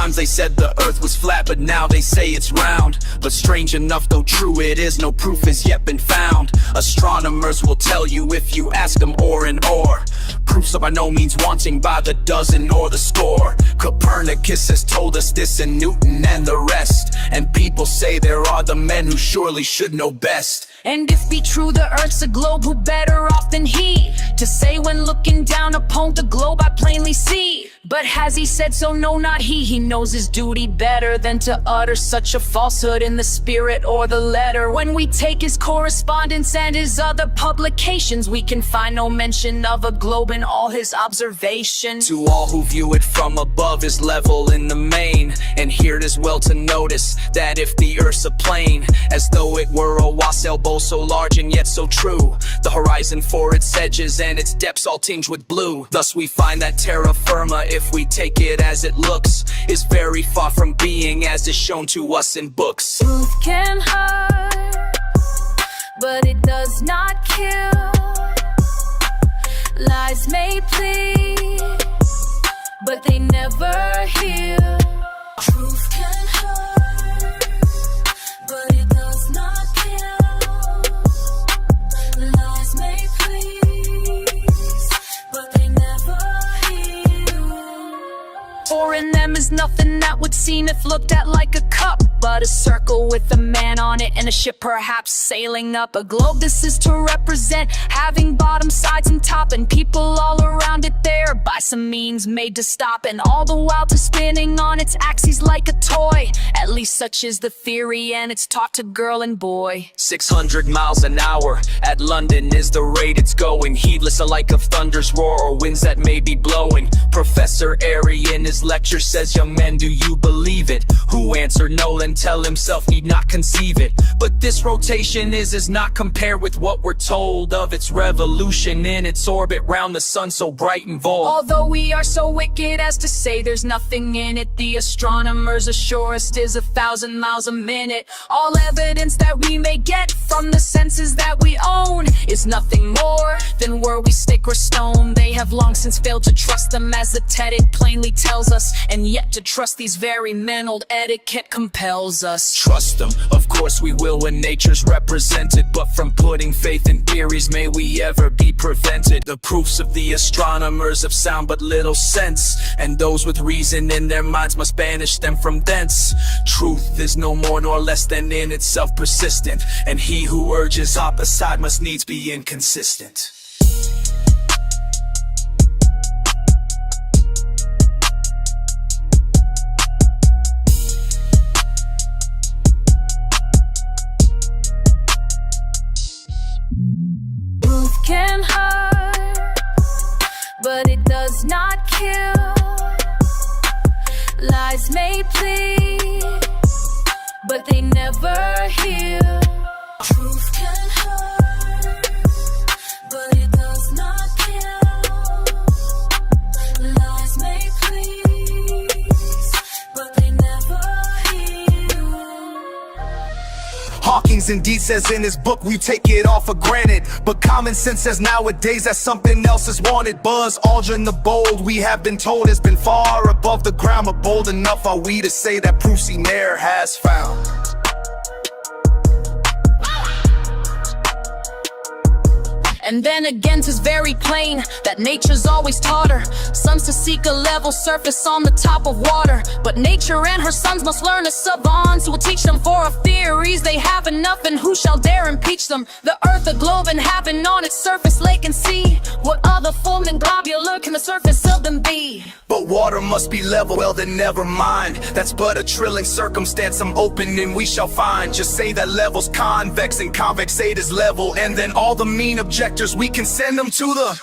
times they said the earth was flat, but now they say it's round. But strange enough, though true it is, no proof has yet been found. Astronomers will tell you if you ask them or and or. Proofs are by no means wanting by the dozen or the score. Copernicus has told us this, and Newton and the rest. And people say there are the men who surely should know best. And if be true the earth's a globe, who better off than he to say when looking down upon the globe I plainly see? But has he said so? No, not he. He knows his duty better than to utter such a falsehood in the spirit or the letter. When we take his correspondence and his other publications, we can find no mention of a globe in all his observations. To all who view it from above is level in the main, and here it is well to notice that if the earth's a plane, as though it were a 𝔸𝕠𝕦𝕟𝓕𝕝𝓐, so large and yet so true, the horizon for its edges and its depths all tinged with blue. Thus we find that terra firma, if we take it as it looks, is very far from being as is shown to us in books. Truth can hurt, but it does not kill. Lies may plead, but they never heal. Truth can hurt, but it does not kill. Lies may please, but they never heal. For in them is nothing that would seem if looked at like a cup, but a circle with a man on it and a ship perhaps sailing up a globe. This is to represent having bottom, sides, and top, and people all around it there by some means made to stop, and all the while to spinning on its axis like a toy. At least such is the theory, and it's taught to girl and boy. 600 miles an hour at London is the rate it's going, heedless alike of thunder's roar or winds that may be blowing. Professor Airy in his lecture says, young men, do you believe it? Who answered no, and tell himself need not conceive it. But this rotation is not compared with what we're told of its revolution in its orbit round the sun so bright and bold. Although we are so wicked as to say there's nothing in it, the astronomers assure us 'tis 1,000 miles a minute. All evidence that we may get from the senses that we own is nothing more than were we stick or stone. They have long since failed to trust them, as the Zetetic plainly tells us, and yet to trust these very men old etiquette compels us. Trust them, of course we will when nature's represented, but from putting faith in theories may we ever be prevented. The proofs of the astronomers have sound but little sense, and those with reason in their minds must banish them from thence. Truth is no more nor less than in itself persistent, and he who urges opposite must needs be inconsistent. Can hurt, but it does not kill. Lies may plead, but they never heal. Truth can hurt, but it does not kill. Lies may please, but they never heal. Hawkins indeed says in his book we take it all for granted, but common sense says nowadays that something else is wanted. 𝔸𝕠𝕦𝕟𝓸𝓽 𝓕𝓻𝓮𝓵, we have been told, has been far above the ground, but bold enough are we to say that proofs he ne'er has found. And then again 'tis very plain that nature's always taught her sons to seek a level surface on the top of water. But nature and her sons must learn as savants, who will teach them for of theories they have enough, and who shall dare impeach them? The earth a globe, and having on its surface lake and sea, what other form than globular can the surface of them be? But water must be level, well then never mind, that's but a trilling circumstance some opening we shall find. Just say that level's convex and convexate is level, and then all the mean objectors we can send them to the